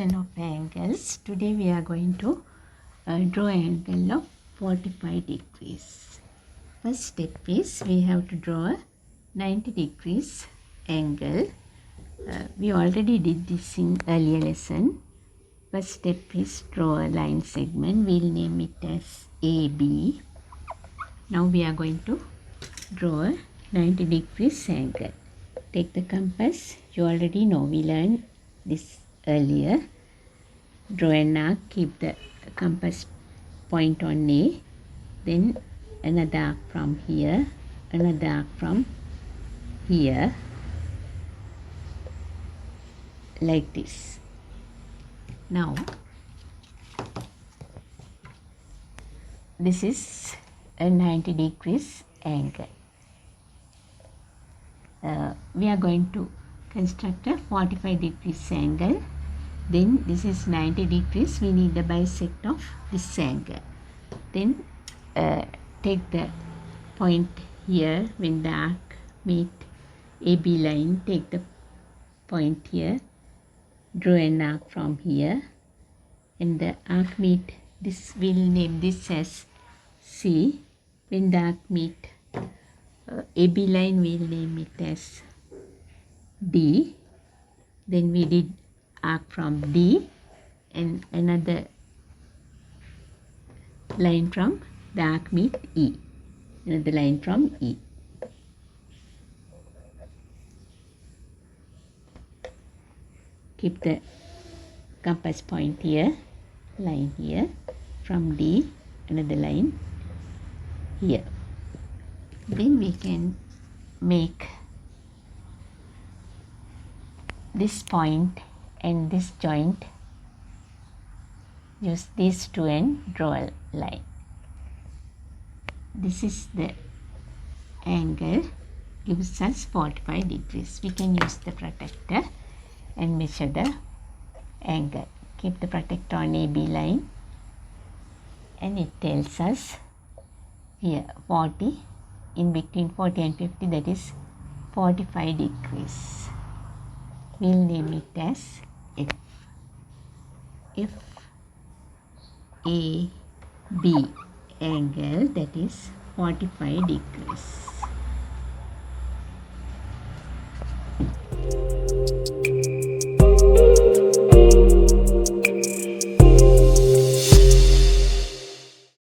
section of angles. Today we are going to draw an angle of 45 degrees. First step is we have to draw a 90 degrees angle. We already did this in earlier lesson. First step is draw a line segment. We'll name it as AB. Now we are going to draw a 90 degrees angle. Take the compass. You already know, we learned this earlier. Draw an arc, keep the compass point on A, then another arc from here, another arc from here, like this. Now this is a 90 degrees angle. We are going to construct a 45 degrees angle. Then this is 90 degrees. We need the bisect of this angle. Then take the point here when the arc meet AB line. Take the point here. Draw an arc from here. And the arc meet this. We'll name this as C. When the arc meet AB line, we'll name it as D. Then we did arc from D and another line from the arc meet E. Another line from E. Keep the compass point here, line here, from D, another line here. Then we can make this point and this joint, use these two and draw a line. This is the angle, gives us 45 degrees. We can use the protractor and measure the angle. Keep the protractor on AB line and it tells us here 40, in between 40 and 50, that is 45 degrees. We'll name it as F. F A B angle, that is 45 degrees.